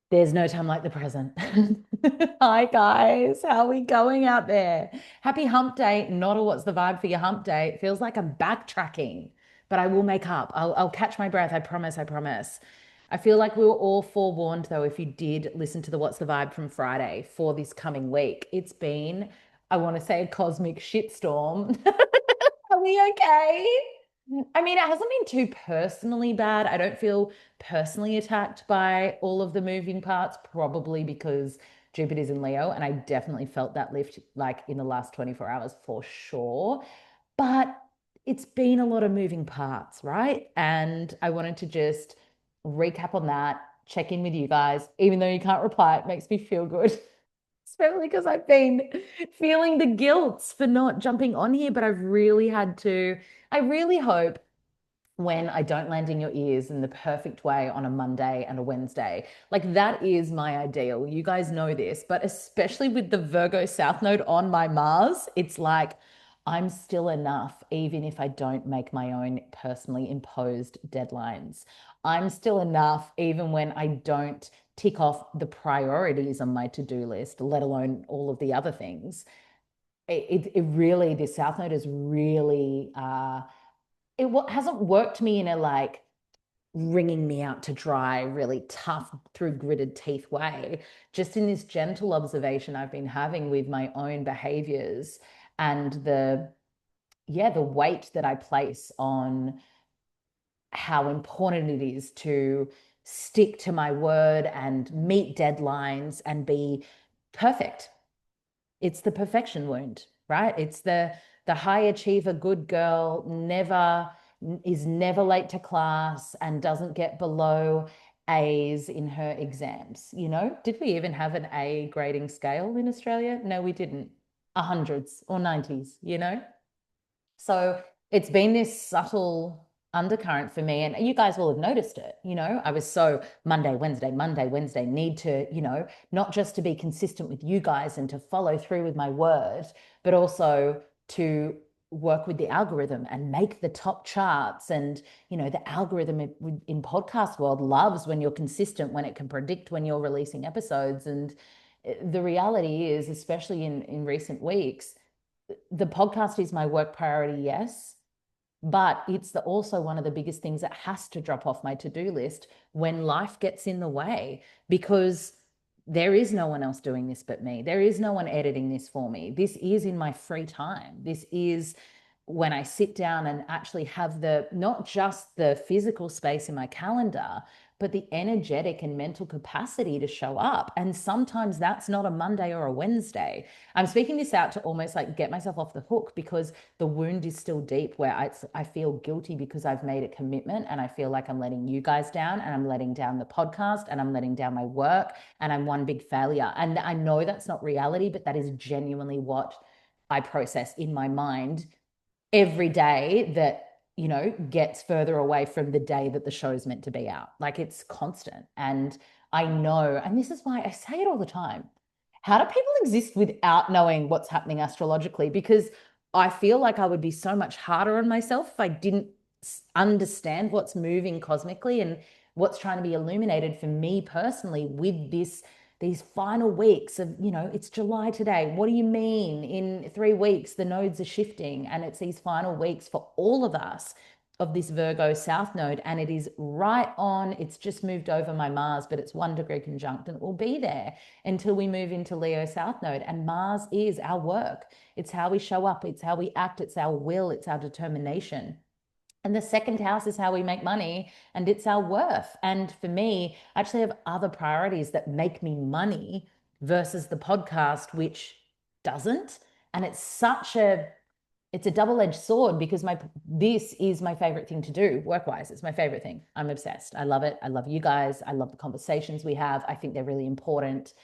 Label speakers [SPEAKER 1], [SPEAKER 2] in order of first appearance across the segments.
[SPEAKER 1] There's no time like the present. Hi, guys. How are we going out there? Happy hump day. Not a what's the vibe for your hump day. It feels like I'm backtracking, but I will make up. I'll catch my breath. I promise. I promise. I feel like we were all forewarned, though, if you did listen to the What's the Vibe from Friday for this coming week. It's been, I want to say, a cosmic shitstorm. Are we okay? I mean, it hasn't been too personally bad. I don't feel personally attacked by all of the moving parts, probably because Jupiter's in Leo, and I definitely felt that lift like in the last 24 hours for sure. But it's been a lot of moving parts, right? And I wanted to just recap on that, check in with you guys, even though you can't reply, it makes me feel good. Especially because I've been feeling the guilt for not jumping on here, but I've really had to. I really hope when I don't land in your ears in the perfect way on a Monday and a Wednesday. Like that is my ideal. You guys know this, but especially with the Virgo South Node on my Mars, it's like I'm still enough, even if I don't make my own personally imposed deadlines. I'm still enough, even when I don't tick off the priorities on my to-do list, let alone all of the other things. It really, this South Node is really it hasn't worked me in a like wringing me out to dry, really tough through gritted teeth way. Just in this gentle observation I've been having with my own behaviors and the weight that I place on how important it is to stick to my word and meet deadlines and be perfect. It's the perfection wound, right? It's the high achiever, good girl, never is never late to class and doesn't get below A's in her exams. Did we even have an A grading scale in Australia? No, we didn't. Hundreds or 90s, So it's been this subtle undercurrent for me. And you guys will have noticed it. I was so Monday, Wednesday, need to, not just to be consistent with you guys and to follow through with my word, but also to work with the algorithm and make the top charts. And, the algorithm in podcast world loves when you're consistent, when it can predict when you're releasing episodes. And the reality is, especially in recent weeks, the podcast is my work priority, yes, but it's also one of the biggest things that has to drop off my to-do list when life gets in the way, because there is no one else doing this but me. There is no one editing this for me. This is in my free time. This is when I sit down and actually have the not just the physical space in my calendar, but the energetic and mental capacity to show up. And sometimes that's not a Monday or a Wednesday. I'm speaking this out to almost like get myself off the hook, because the wound is still deep, where I feel guilty because I've made a commitment and I feel like I'm letting you guys down and I'm letting down the podcast and I'm letting down my work and I'm one big failure. And I know that's not reality, but that is genuinely what I process in my mind every day that gets further away from the day that the show's meant to be out. Like it's constant. And I know, and this is why I say it all the time, how do people exist without knowing what's happening astrologically? Because I feel like I would be so much harder on myself if I didn't understand what's moving cosmically and what's trying to be illuminated for me personally with these final weeks of, it's July today. What do you mean in 3 weeks the nodes are shifting? And it's these final weeks for all of us of this Virgo South Node. And it is right on, it's just moved over my Mars, but it's 1 degree conjunct and it will be there until we move into Leo South Node. And Mars is our work. It's how we show up. It's how we act. It's our will. It's our determination. And the second house is how we make money and it's our worth. And for me, I actually have other priorities that make me money versus the podcast, which doesn't. And it's a double-edged sword, because this is my favorite thing to do work-wise. It's my favorite thing. I'm obsessed. I love it. I love you guys. I love the conversations we have. I think they're really important.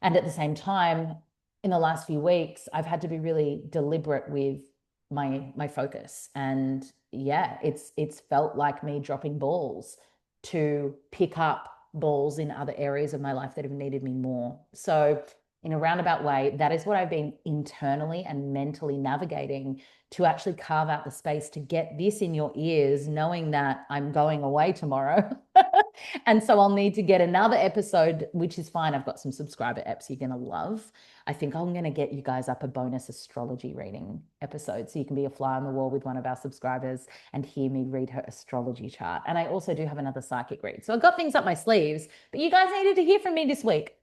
[SPEAKER 1] And at the same time, in the last few weeks, I've had to be really deliberate with my focus. And yeah, it's felt like me dropping balls to pick up balls in other areas of my life that have needed me more. So in a roundabout way, that is what I've been internally and mentally navigating to actually carve out the space to get this in your ears, knowing that I'm going away tomorrow And so I'll need to get another episode, which is fine. I've got some subscriber apps you're going to love. I think I'm going to get you guys up a bonus astrology reading episode so you can be a fly on the wall with one of our subscribers and hear me read her astrology chart. And I also do have another psychic read. So I've got things up my sleeves, but you guys needed to hear from me this week.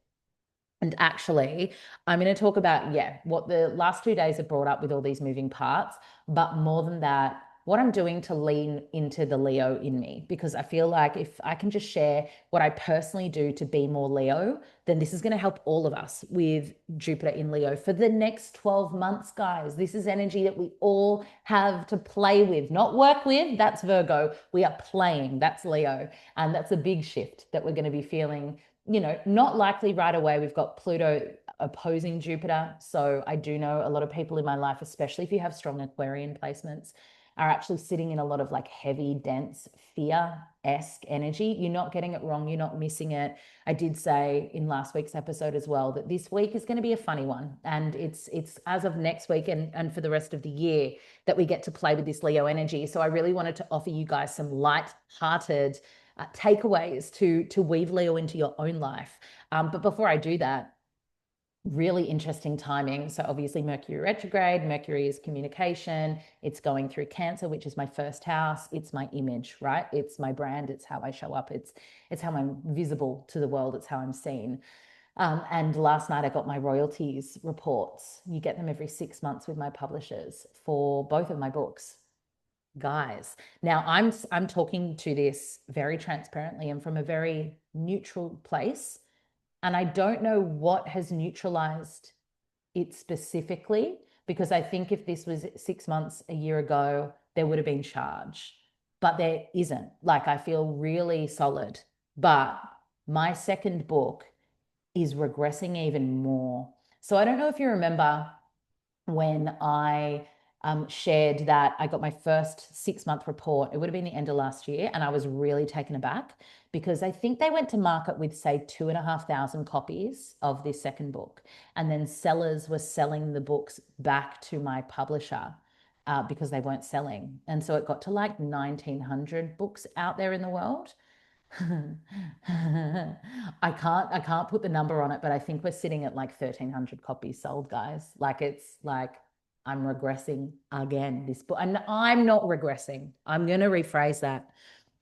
[SPEAKER 1] And actually, I'm going to talk about, yeah, what the last 2 days have brought up with all these moving parts, but more than that, what I'm doing to lean into the Leo in me, because I feel like if I can just share what I personally do to be more Leo, then this is going to help all of us with Jupiter in Leo for the next 12 months, guys. This is energy that we all have to play with, not work with. That's Virgo. We are playing. That's Leo. And that's a big shift that we're going to be feeling, not likely right away. We've got Pluto opposing Jupiter. So I do know a lot of people in my life, especially if you have strong Aquarian placements, are actually sitting in a lot of like heavy, dense, fear-esque energy. You're not getting it wrong. You're not missing it. I did say in last week's episode as well that this week is going to be a funny one. And it's as of next week and for the rest of the year that we get to play with this Leo energy. So I really wanted to offer you guys some light-hearted takeaways to weave Leo into your own life. But before I do that, really interesting timing. So obviously Mercury retrograde, Mercury is communication. It's going through Cancer, which is my first house. It's my image, right? It's my brand. It's how I show up. It's how I'm visible to the world. It's how I'm seen. And last night I got my royalties reports. You get them every 6 months with my publishers for both of my books. Guys, now I'm talking to this very transparently and from a very neutral place. And I don't know what has neutralized it specifically, because I think if this was 6 months, a year ago, there would have been charge, but there isn't. Like, I feel really solid. But my second book is regressing even more. So I don't know if you remember when I shared that I got my first 6 month report. It would have been the end of last year. And I was really taken aback because I think they went to market with, say, 2,500 copies of this second book. And then sellers were selling the books back to my publisher. Because they weren't selling. And so it got to like 1,900 books out there in the world. I can't put the number on it, but I think we're sitting at like 1,300 copies sold, guys. Like it's like I'm regressing again. This book, and I'm not regressing. I'm gonna rephrase that.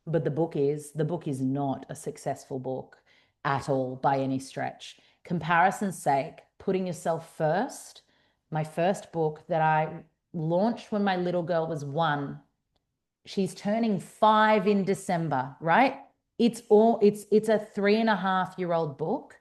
[SPEAKER 1] But the book is not a successful book at all by any stretch. Comparison's sake, putting yourself first. My first book that I launched when my little girl was 1. She's turning 5 in December, right? It's a 3.5-year-old book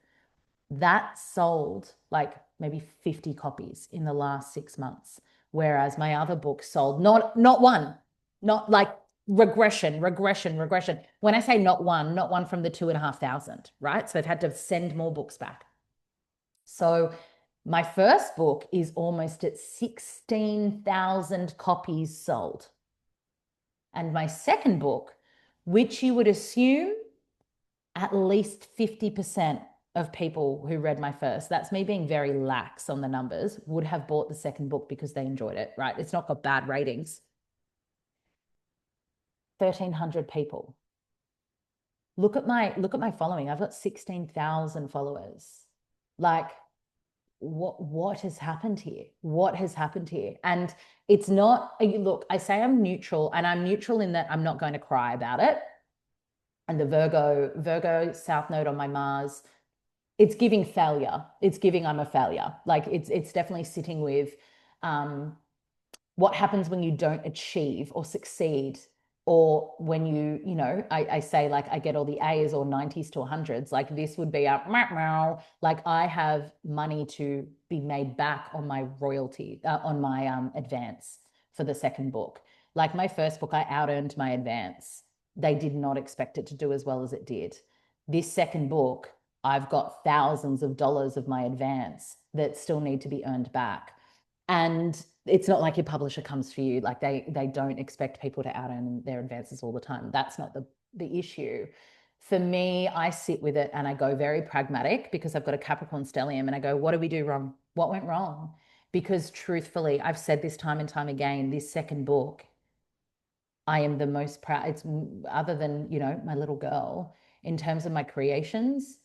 [SPEAKER 1] that sold like maybe 50 copies in the last 6 months. Whereas my other book sold not one, not like regression. When I say not one from the 2,500, right? So they've had to send more books back. So my first book is almost at 16,000 copies sold. And my second book, which you would assume at least 50% of people who read my first, that's me being very lax on the numbers, would have bought the second book because they enjoyed it, right? It's not got bad ratings. 1,300 people. Look at my following. I've got 16,000 followers. Like, what has happened here? What has happened here? And it's not, look, I say I'm neutral, and I'm neutral in that I'm not going to cry about it. And the Virgo South Node on my Mars, it's giving failure. It's giving I'm a failure. Like it's definitely sitting with what happens when you don't achieve or succeed, or when I say like I get all the A's or 90s to 100s. Like this would be a like I have money to be made back on my royalty, on my advance for the second book. Like my first book, I out earned my advance. They did not expect it to do as well as it did. This second book, I've got thousands of dollars of my advance that still need to be earned back. And it's not like your publisher comes for you. Like they don't expect people to out earn their advances all the time. That's not the issue. For me, I sit with it and I go very pragmatic because I've got a Capricorn stellium, and I go, what did we do wrong? What went wrong? Because truthfully, I've said this time and time again, this second book, I am the most proud. It's other than, my little girl, in terms of my creations,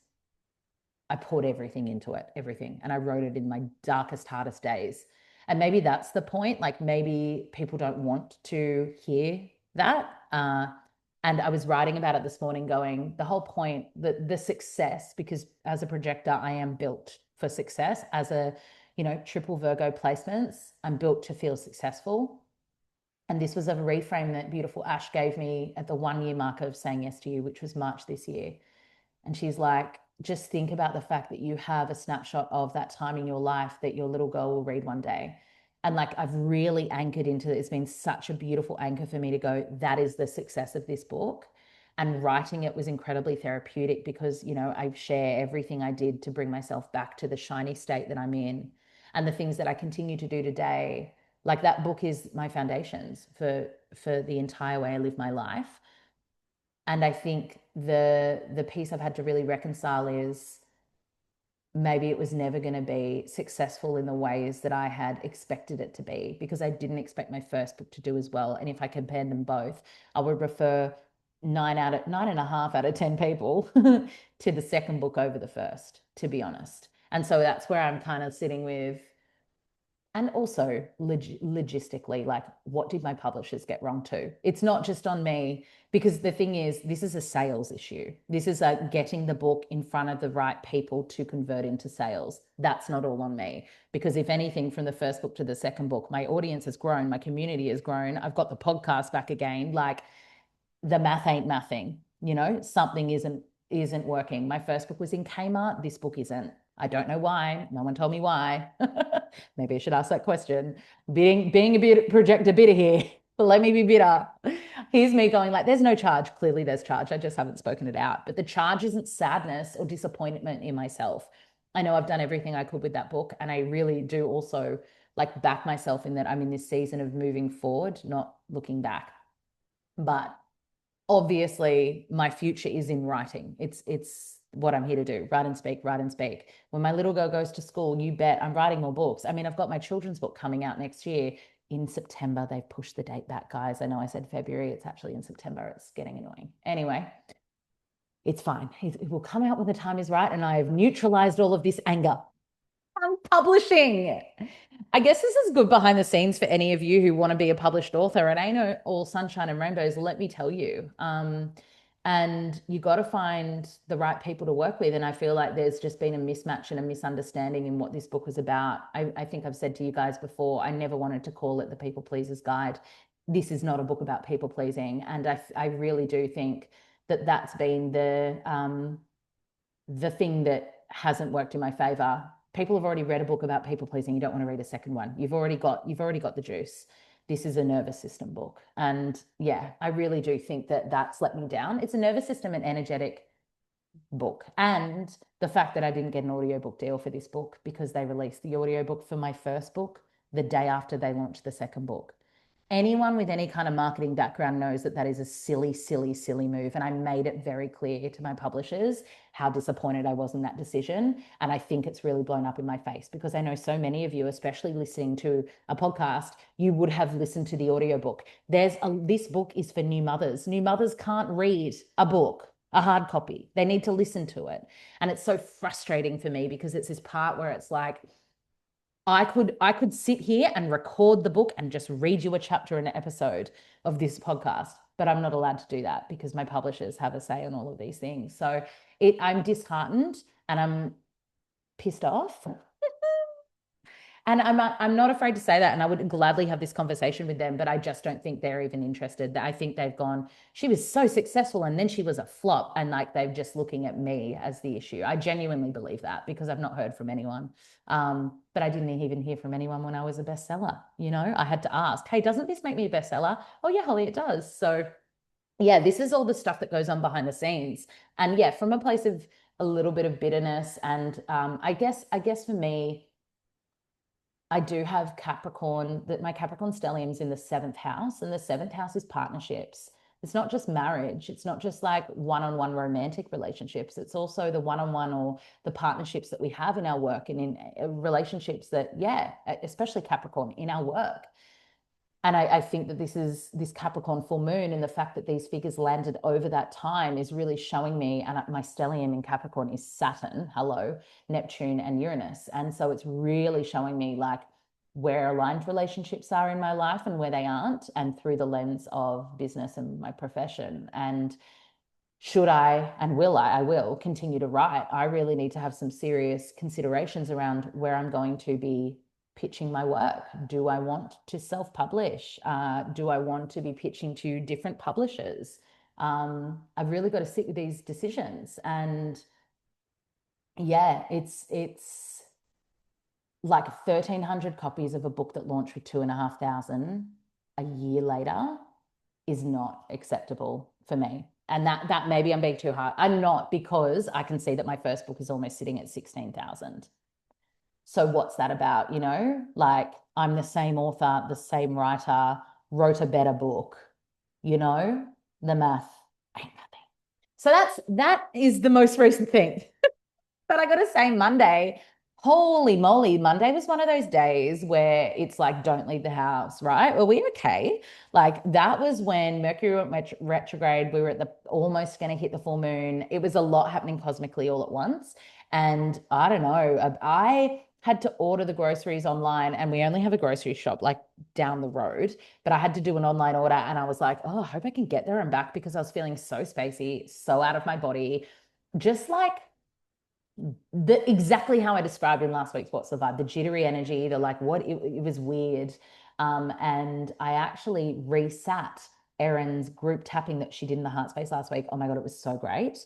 [SPEAKER 1] I poured everything into it, everything. And I wrote it in my darkest, hardest days. And maybe that's the point. Like maybe people don't want to hear that. And I was writing about it this morning, going, the whole point, the success, because as a projector, I am built for success. As a, triple Virgo placements, I'm built to feel successful. And this was a reframe that beautiful Ash gave me at the 1 year mark of saying yes to you, which was March this year. And she's like, just think about the fact that you have a snapshot of that time in your life that your little girl will read one day. And like, I've really anchored into it. It's been such a beautiful anchor for me to go, that is the success of this book. And writing it was incredibly therapeutic because, I share everything I did to bring myself back to the shiny state that I'm in and the things that I continue to do today. Like that book is my foundations for the entire way I live my life. And I think the piece I've had to really reconcile is maybe it was never going to be successful in the ways that I had expected it to be, because I didn't expect my first book to do as well. And if I compared them both, I would refer 9.5 out of 10 people to the second book over the first, to be honest. And so that's where I'm kind of sitting with, and also logistically, like, what did my publishers get wrong too? It's not just on me, because the thing is, this is a sales issue. This is a getting the book in front of the right people to convert into sales. That's not all on me, because if anything, from the first book to the second book, my audience has grown, my community has grown. I've got the podcast back again. Like, the math ain't mathing, something isn't working. My first book was in Kmart. This book isn't. I don't know why. No one told me why. Maybe I should ask that question. Being a bit projector bitter here, but let me be bitter. Here's me going like, there's no charge. Clearly there's charge. I just haven't spoken it out. But the charge isn't sadness or disappointment in myself. I know I've done everything I could with that book. And I really do also like back myself in that I'm in this season of moving forward, not looking back. But obviously my future is in writing. It's what I'm here to do. Write and speak, write and speak. When my little girl goes to school, you bet I'm writing more books. I mean, I've got my children's book coming out next year in September. They've pushed the date back, guys. I know I said February. It's actually in September. It's getting annoying. Anyway, it's fine. It will come out when the time is right. And I have neutralized all of this anger. I'm publishing. I guess this is good behind the scenes for any of you who want to be a published author. It ain't all sunshine and rainbows, let me tell you. And you got to find the right people to work with. And I feel like there's just been a mismatch and a misunderstanding in what this book was about. I think I've said to you guys before, I never wanted to call it the People Pleaser's Guide. This is not a book about people pleasing. And I really do think that that's been the thing that hasn't worked in my favor. People have already read a book about people pleasing. You don't want to read a second one. You've already got the juice. This is a nervous system book. And yeah, I really do think that that's let me down. It's a nervous system and energetic book. And the fact that I didn't get an audiobook deal for this book, because they released the audiobook for my first book the day after they launched the second book. Anyone with any kind of marketing background knows that that is a silly, silly, silly move. And I made it very clear to my publishers how disappointed I was in that decision. And I think it's really blown up in my face, because I know so many of you, especially listening to a podcast, you would have listened to the audiobook. This book is for new mothers. New mothers can't read a book, a hard copy. They need to listen to it. And it's so frustrating for me, because it's this part where it's like, I could sit here and record the book and just read you a chapter in an episode of this podcast, but I'm not allowed to do that because my publishers have a say on all of these things. So I'm disheartened and I'm pissed off. And I'm not afraid to say that. And I would gladly have this conversation with them, but I just don't think they're even interested. I think they've gone, she was so successful and then she was a flop. And like, they're just looking at me as the issue. I genuinely believe that, because I've not heard from anyone. But I didn't even hear from anyone when I was a bestseller. I had to ask, hey, doesn't this make me a bestseller? Oh yeah, Holly, it does. So yeah, this is all the stuff that goes on behind the scenes. And yeah, from a place of a little bit of bitterness. And I guess for me, I do have Capricorn, that my Capricorn stellium's in the 7th house, and the 7th house is partnerships. It's not just marriage. It's not just like one-on-one romantic relationships. It's also the one-on-one or the partnerships that we have in our work and in relationships that, yeah, especially Capricorn, in our work. And I think that this Capricorn full moon and the fact that these figures landed over that time is really showing me, and my stellium in Capricorn is Saturn, hello, Neptune and Uranus. And so it's really showing me like where aligned relationships are in my life and where they aren't, and through the lens of business and my profession. And should I and will I will continue to write, I really need to have some serious considerations around where I'm going to be pitching my work. Do I want to self-publish? Do I want to be pitching to different publishers? I've really got to sit with these decisions. And yeah, it's like 1,300 copies of a book that launched with 2,500 a year later is not acceptable for me. And that maybe I'm being too hard. I'm not, because I can see that my first book is almost sitting at 16,000. So what's that about? You know, like I'm the same author, the same writer, wrote a better book, you know, the math ain't nothing. So that is the most recent thing. But I got to say, Monday, holy moly, Monday was one of those days where it's like, don't leave the house, right? Are we okay? Like that was when Mercury went retrograde. We were at the almost going to hit the full moon. It was a lot happening cosmically all at once. And I don't know, I had to order the groceries online, and we only have a grocery shop like down the road, but I had to do an online order, and I was like, oh, I hope I can get there and back, because I was feeling so spacey, so out of my body, just like exactly how I described in last week's What's the Vibe, the jittery energy, the like what it was weird. And I actually resat Erin's group tapping that she did in the heart space last week. Oh my God, it was so great.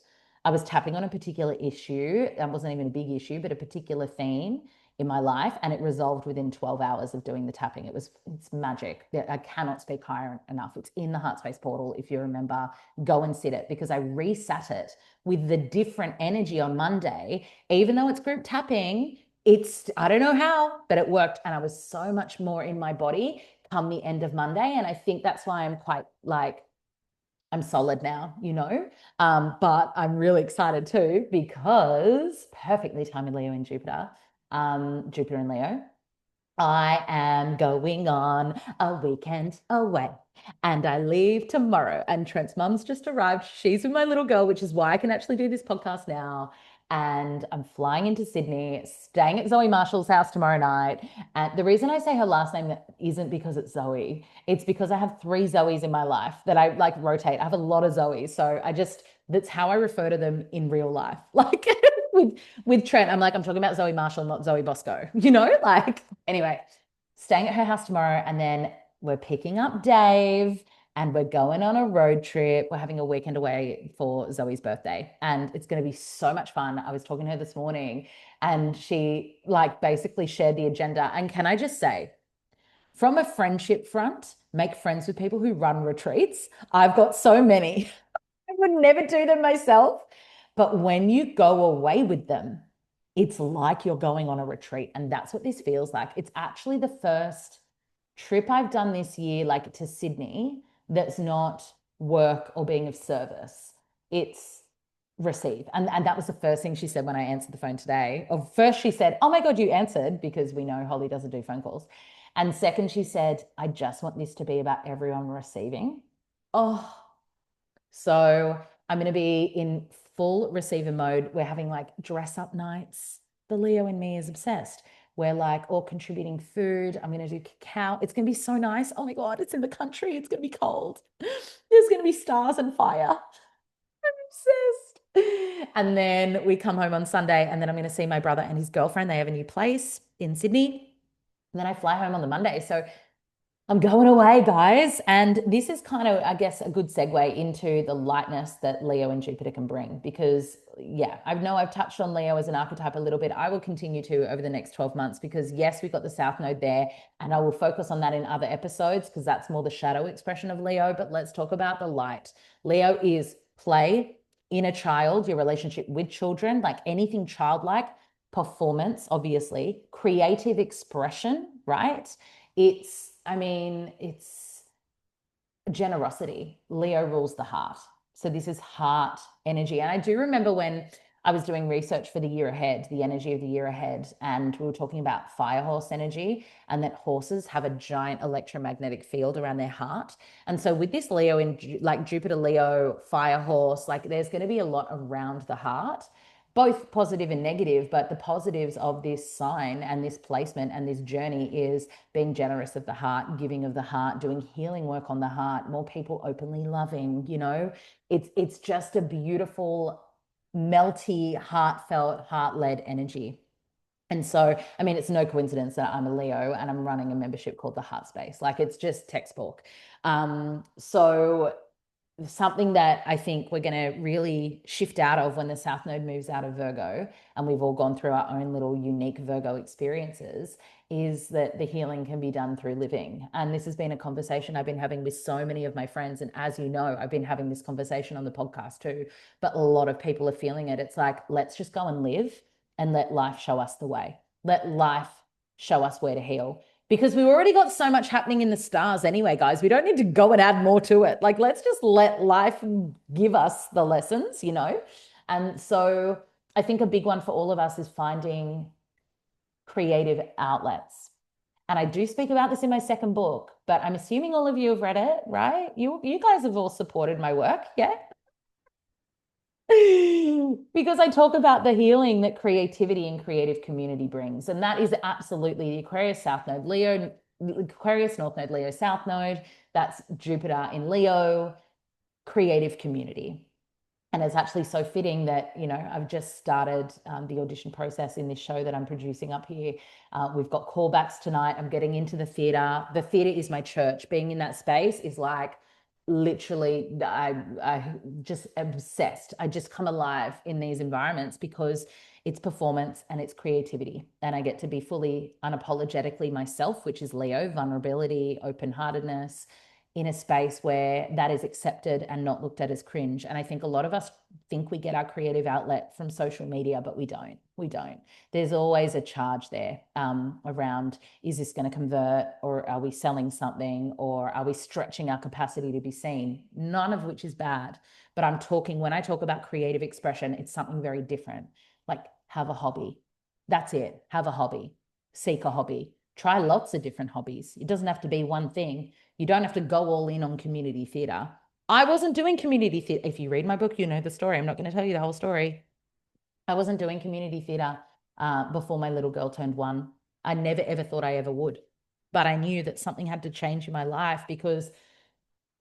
[SPEAKER 1] I was tapping on a particular issue. That wasn't even a big issue, but a particular theme in my life, and it resolved within 12 hours of doing the tapping. It's magic. I cannot speak higher enough. It's in the heart space portal. If you remember, go and sit it, because I resat it with the different energy on Monday. Even though it's group tapping, I don't know how, but it worked. And I was so much more in my body come the end of Monday. And I think that's why I'm quite like, I'm solid now, you know. But I'm really excited too, because perfectly timed Leo in Jupiter, Jupiter and Leo. I am going on a weekend away, and I leave tomorrow. And Trent's mum's just arrived. She's with my little girl, which is why I can actually do this podcast now. And I'm flying into Sydney, staying at Zoe Marshall's house tomorrow night. And the reason I say her last name isn't because it's Zoe. It's because I have three Zoes in my life that I like rotate. I have a lot of Zoes. So that's how I refer to them in real life. Like with Trent, I'm like, I'm talking about Zoe Marshall, not Zoe Bosco, you know? Like, anyway, staying at her house tomorrow. And then we're picking up Dave, and we're going on a road trip. We're having a weekend away for Zoe's birthday, and it's going to be so much fun. I was talking to her this morning, and she like basically shared the agenda. And can I just say, from a friendship front, make friends with people who run retreats. I've got so many. I would never do them myself. But when you go away with them, it's like you're going on a retreat. And that's what this feels like. It's actually the first trip I've done this year, like to Sydney, that's not work or being of service. It's receive. And that was the first thing she said when I answered the phone today. First, she said, oh my God, you answered, because we know Holly doesn't do phone calls. And second, she said, I just want this to be about everyone receiving. Oh, so I'm going to be in full receiver mode. We're having like dress up nights. The Leo in me is obsessed. We're like all contributing food. I'm going to do cacao. It's going to be so nice. Oh my God, it's in the country. It's going to be cold. There's going to be stars and fire. I'm obsessed. And then we come home on Sunday, and then I'm going to see my brother and his girlfriend. They have a new place in Sydney. And then I fly home on the Monday. So I'm going away, guys. And this is kind of, I guess, a good segue into the lightness that Leo and Jupiter can bring. Because, yeah, I know I've touched on Leo as an archetype a little bit. I will continue to over the next 12 months, because, yes, we've got the South Node there, and I will focus on that in other episodes, because that's more the shadow expression of Leo. But let's talk about the light. Leo is play, inner child, your relationship with children, like anything childlike, performance, obviously, creative expression, right? It's generosity. Leo rules the heart. So this is heart energy. And I do remember when I was doing research for the year ahead, the energy of the year ahead, and we were talking about fire horse energy and that horses have a giant electromagnetic field around their heart. And so with this Leo in like Jupiter Leo, fire horse, like there's going to be a lot around the heart, both positive and negative, but the positives of this sign and this placement and this journey is being generous of the heart, giving of the heart, doing healing work on the heart, more people openly loving, it's just a beautiful, melty, heartfelt, heart-led energy. And so, I mean, it's no coincidence that I'm a Leo and I'm running a membership called the Heart Space. Like it's just textbook. So something that I think we're going to really shift out of when the South Node moves out of Virgo, and we've all gone through our own little unique Virgo experiences, is that the healing can be done through living. And this has been a conversation I've been having with so many of my friends. And as you know, I've been having this conversation on the podcast too, but a lot of people are feeling it. It's like, let's just go and live and let life show us the way. Let life show us where to heal because we've already got so much happening in the stars anyway, guys. We don't need to go and add more to it. Like, let's just let life give us the lessons. And so I think a big one for all of us is finding creative outlets. And I do speak about this in my second book, but I'm assuming all of you have read it, right? You guys have all supported my work, yeah? Because I talk about the healing that creativity and creative community brings. And that is absolutely the Aquarius South Node Leo, Aquarius North Node Leo South Node. That's Jupiter in Leo, creative community. And it's actually so fitting that, I've just started the audition process in this show that I'm producing up here. We've got callbacks tonight. I'm getting into the theatre. The theatre is my church. Being in that space is like literally, I just obsessed. I just come alive in these environments because it's performance and it's creativity. And I get to be fully unapologetically myself, which is Leo, vulnerability, open-heartedness, in a space where that is accepted and not looked at as cringe. And I think a lot of us think we get our creative outlet from social media, but we don't. We don't. There's always a charge there around, is this going to convert, or are we selling something, or are we stretching our capacity to be seen? None of which is bad. But when I talk about creative expression, it's something very different. Like have a hobby. That's it. Have a hobby. Seek a hobby. Try lots of different hobbies. It doesn't have to be one thing. You don't have to go all in on community theatre. I wasn't doing community theatre. If you read my book, you know the story. I'm not going to tell you the whole story. I wasn't doing community theatre before my little girl turned 1. I never, ever thought I ever would. But I knew that something had to change in my life because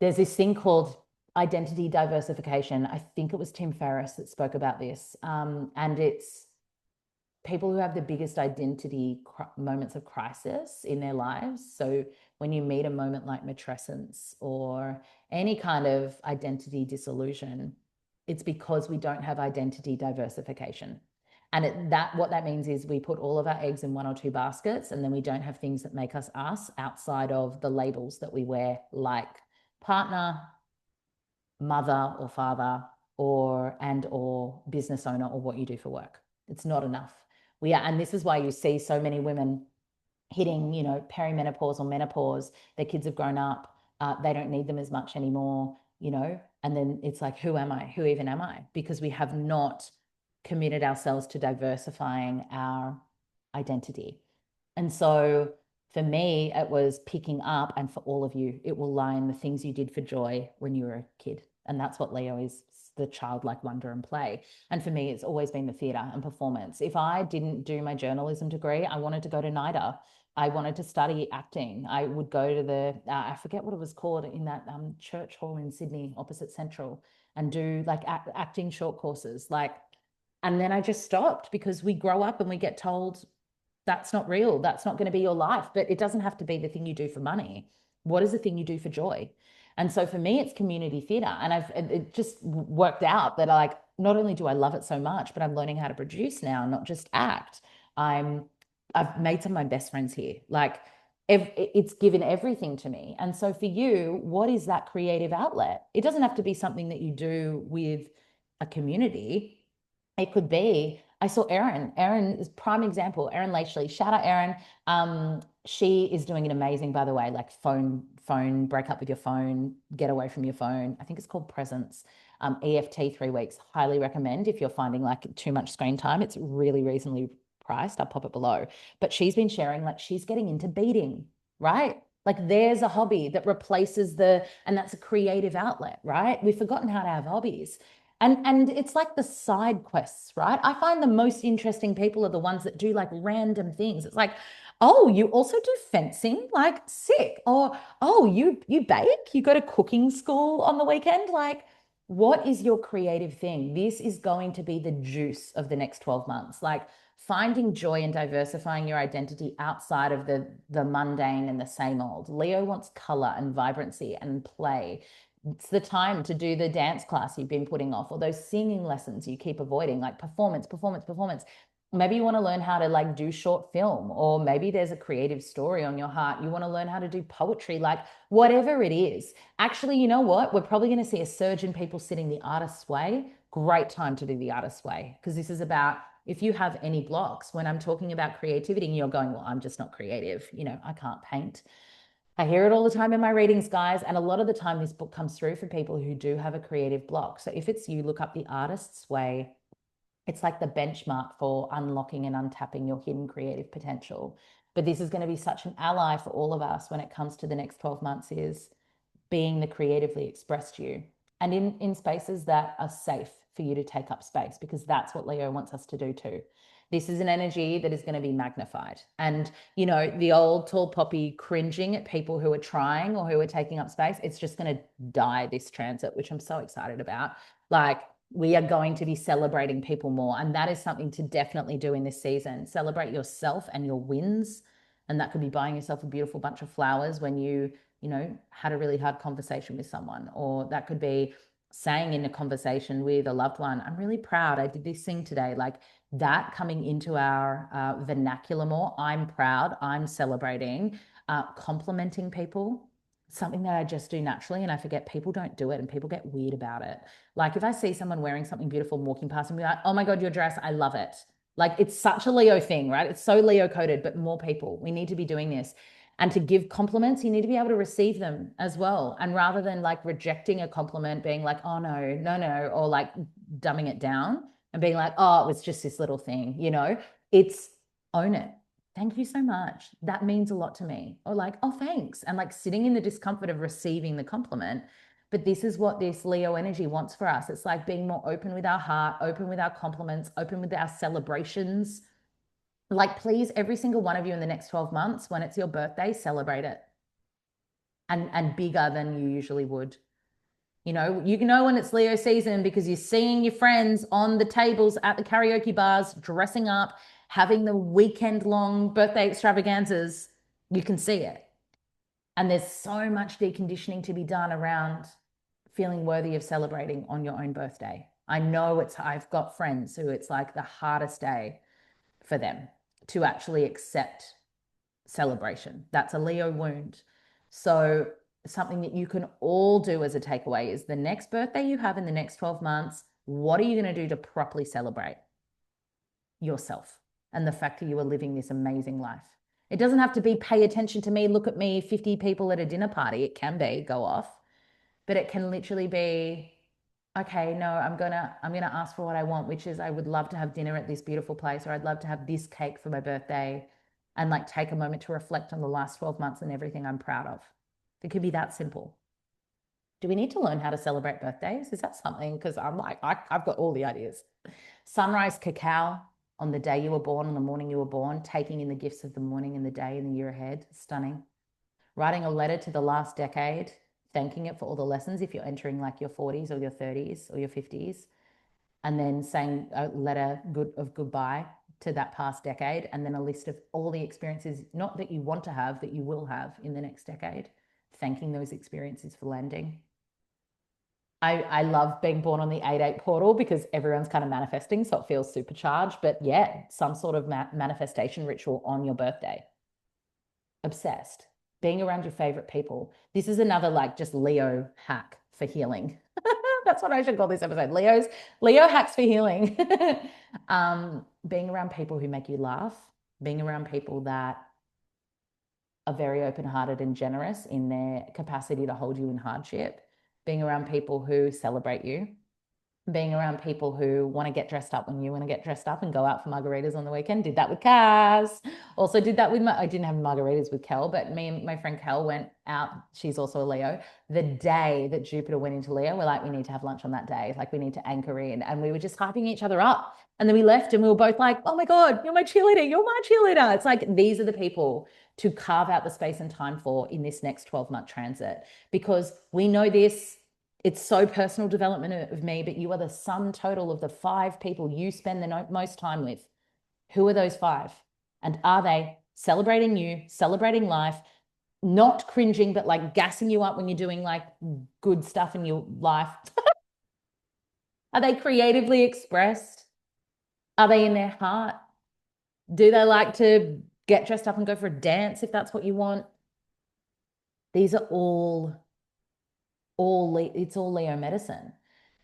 [SPEAKER 1] there's this thing called identity diversification. I think it was Tim Ferriss that spoke about this. And it's people who have the biggest identity moments of crisis in their lives. So when you meet a moment like matrescence or any kind of identity dissolution, it's because we don't have identity diversification. And what that means is we put all of our eggs in one or two baskets, and then we don't have things that make us us outside of the labels that we wear, like partner, mother or father, or business owner, or what you do for work. It's not enough. And this is why you see so many women hitting, perimenopause or menopause. Their kids have grown up. They don't need them as much anymore, and then it's like, who am I? Who even am I? Because we have not committed ourselves to diversifying our identity. And so for me, it was picking up, and for all of you, it will lie in the things you did for joy when you were a kid. And that's what Leo is, the childlike wonder and play. And for me, it's always been the theatre and performance. If I didn't do my journalism degree, I wanted to go to NIDA. I wanted to study acting. I would go to I forget what it was called, in that church hall in Sydney opposite Central, and do like acting short courses. And then I just stopped because we grow up and we get told that's not real. That's not going to be your life. But it doesn't have to be the thing you do for money. What is the thing you do for joy? And so for me, it's community theatre. And it just worked out that not only do I love it so much, but I'm learning how to produce now, not just act. I've made some of my best friends here. It's given everything to me. And so for you, what is that creative outlet? It doesn't have to be something that you do with a community. It could be, I saw Erin. Erin is prime example. Erin Lashley. Shout out Erin. She is doing it amazing, by the way, like phone, break up with your phone, get away from your phone. I think it's called Presence. EFT 3 weeks, highly recommend if you're finding like too much screen time. It's really reasonably priced. I'll pop it below. But she's been sharing like she's getting into beading, right? Like there's a hobby that replaces and that's a creative outlet, right? We've forgotten how to have hobbies. And it's like the side quests, right? I find the most interesting people are the ones that do like random things. It's like, oh, you also do fencing, like sick. Or oh, you bake, you go to cooking school on the weekend. Like, what is your creative thing? This is going to be the juice of the next 12 months. Like finding joy and diversifying your identity outside of the mundane and the same old. Leo wants color and vibrancy and play. It's the time to do the dance class you've been putting off, or those singing lessons you keep avoiding, like performance, performance, performance. Maybe you want to learn how to like do short film, or maybe there's a creative story on your heart. You want to learn how to do poetry, like whatever it is. Actually, you know what? We're probably going to see a surge in people sitting the artist's way. Great time to do the artist's way, because this is about if you have any blocks, when I'm talking about creativity and you're going, well, I'm just not creative, I can't paint. I hear it all the time in my readings, guys. And a lot of the time, this book comes through for people who do have a creative block. So if it's you, look up The Artist's Way. It's like the benchmark for unlocking and untapping your hidden creative potential. But this is going to be such an ally for all of us when it comes to the next 12 months is being the creatively expressed you and in spaces that are safe for you to take up space, because that's what Leo wants us to do too. This is an energy that is going to be magnified. And, the old tall poppy cringing at people who are trying or who are taking up space, it's just going to die this transit, which I'm so excited about. Like, we are going to be celebrating people more. And that is something to definitely do in this season. Celebrate yourself and your wins. And that could be buying yourself a beautiful bunch of flowers when you had a really hard conversation with someone, or that could be saying in a conversation with a loved one, I'm really proud I did this thing today. Like that coming into our vernacular more. I'm proud, I'm celebrating, complimenting people, something that I just do naturally. And I forget people don't do it and people get weird about it. Like if I see someone wearing something beautiful walking past and be like, oh my God, your dress, I love it. Like it's such a Leo thing, right? It's so Leo coded, but more people, we need to be doing this. And to give compliments, you need to be able to receive them as well. And rather than like rejecting a compliment, being like, oh no, no, no, or like dumbing it down and being like, oh, it was just this little thing, it's own it. Thank you so much. That means a lot to me. Or like, oh, thanks. And like sitting in the discomfort of receiving the compliment. But this is what this Leo energy wants for us. It's like being more open with our heart, open with our compliments, open with our celebrations. Like, please, every single one of you in the next 12 months, when it's your birthday, celebrate it and bigger than you usually would. You know when it's Leo season because you're seeing your friends on the tables at the karaoke bars, dressing up, having the weekend long birthday extravaganzas. You can see it. And there's so much deconditioning to be done around feeling worthy of celebrating on your own birthday. I've got friends who it's like the hardest day for them to actually accept celebration. That's a Leo wound. So, something that you can all do as a takeaway is the next birthday you have in the next 12 months, what are you going to do to properly celebrate yourself and the fact that you are living this amazing life? It doesn't have to be pay attention to me, look at me, 50 people at a dinner party. It can be go off, but it can literally be okay, no, I'm gonna ask for what I want, which is I would love to have dinner at this beautiful place, or I'd love to have this cake for my birthday, and like take a moment to reflect on the last 12 months and everything I'm proud of. It could be that simple. Do we need to learn how to celebrate birthdays? Is that something? Because I'm like, I've got all the ideas. Sunrise cacao on the day you were born, on the morning you were born, taking in the gifts of the morning and the day and the year ahead. Stunning. Writing a letter to the last decade, thanking it for all the lessons if you're entering like your 40s or your 30s or your 50s, and then saying a letter of goodbye to that past decade, and then a list of all the experiences, not that you want to have, that you will have in the next decade, thanking those experiences for landing. I love being born on the 8/8 portal because everyone's kind of manifesting, so it feels supercharged. But yeah, some sort of manifestation ritual on your birthday. Obsessed. Being around your favorite people. This is another like just Leo hack for healing. That's what I should call this episode. Leo hacks for healing. Being around people who make you laugh, being around people that are very open-hearted and generous in their capacity to hold you in hardship, being around people who celebrate you, being around people who want to get dressed up when you want to get dressed up and go out for margaritas on the weekend. Did that with Cass. Also did that with I didn't have margaritas with Kel, but me and my friend Kel went out. She's also a Leo. The day that Jupiter went into Leo, we're like, we need to have lunch on that day. Like we need to anchor in. And we were just hyping each other up. And then we left and we were both like, oh my God, you're my cheerleader. You're my cheerleader. It's like these are the people to carve out the space and time for in this next 12-month transit because we know this, it's so personal development of me, but you are the sum total of the 5 people you spend the most time with. Who are those 5? And are they celebrating you, celebrating life, not cringing, but like gassing you up when you're doing like good stuff in your life? Are they creatively expressed? Are they in their heart? Do they like to get dressed up and go for a dance if that's what you want? These are it's all Leo medicine.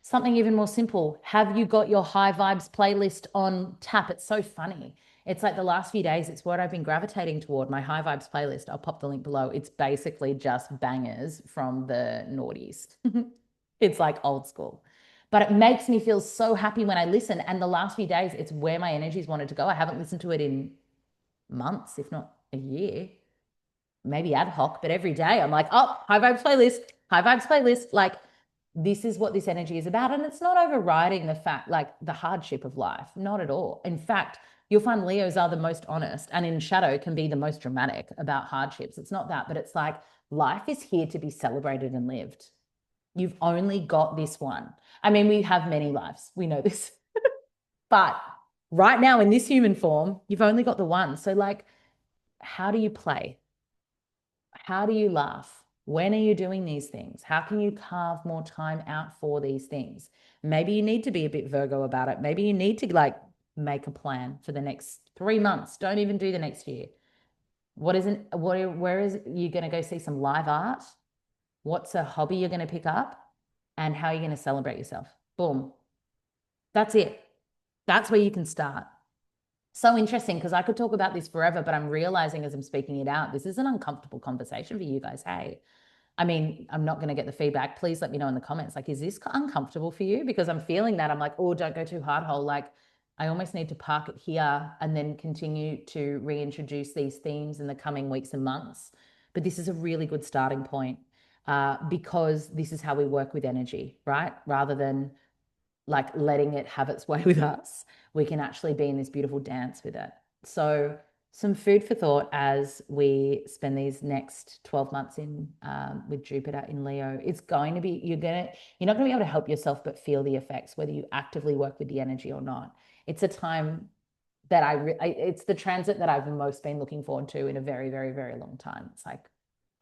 [SPEAKER 1] Something even more simple. Have you got your high vibes playlist on tap? It's so funny. It's like the last few days, it's what I've been gravitating toward, my high vibes playlist. I'll pop the link below. It's basically just bangers from the noughties. It's like old school. But it makes me feel so happy when I listen. And the last few days, it's where my energies wanted to go. I haven't listened to it in months, if not a year, maybe ad hoc, but every day I'm like, oh, high vibes playlist, high vibes playlist. Like, this is what this energy is about. And it's not overriding the fact, like the hardship of life, not at all. In fact, you'll find Leos are the most honest and in shadow can be the most dramatic about hardships. It's not that, but it's like life is here to be celebrated and lived. You've only got this one. I mean, we have many lives. We know this. But right now in this human form, you've only got the one. So, like, how do you play? How do you laugh? When are you doing these things? How can you carve more time out for these things? Maybe you need to be a bit Virgo about it. Maybe you need to like make a plan for the next 3 months. Don't even do the next year. Where is you going to go see some live art? What's a hobby you're going to pick up? And how are you going to celebrate yourself? Boom. That's it. That's where you can start. So interesting because I could talk about this forever, but I'm realizing as I'm speaking it out, this is an uncomfortable conversation for you guys. Hey, I mean, I'm not going to get the feedback. Please let me know in the comments. Like, is this uncomfortable for you? Because I'm feeling that. I'm like, oh, don't go too hard hole. Like, I almost need to park it here and then continue to reintroduce these themes in the coming weeks and months. But this is a really good starting point because this is how we work with energy, right? Rather than like letting it have its way with us, we can actually be in this beautiful dance with it. So some food for thought as we spend these next 12 months in with Jupiter in Leo. It's going to be, you're not going to be able to help yourself but feel the effects, whether you actively work with the energy or not. It's a time that it's the transit that I've most been looking forward to in a very, very, very long time. It's like,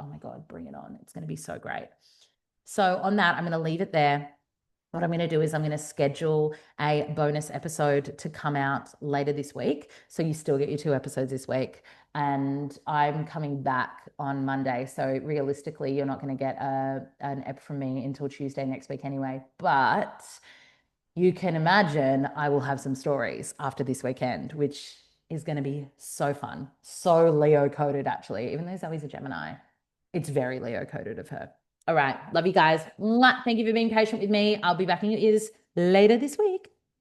[SPEAKER 1] oh my God, bring it on. It's going to be so great. So on that, I'm going to leave it there. What I'm going to do is I'm going to schedule a bonus episode to come out later this week. So you still get your 2 episodes this week. And I'm coming back on Monday. So realistically, you're not going to get an ep from me until Tuesday next week anyway. But you can imagine I will have some stories after this weekend, which is going to be so fun. So Leo coded, actually, even though Zoe's a Gemini, it's very Leo coded of her. All right. Love you guys. Mwah. Thank you for being patient with me. I'll be back in your ears later this week.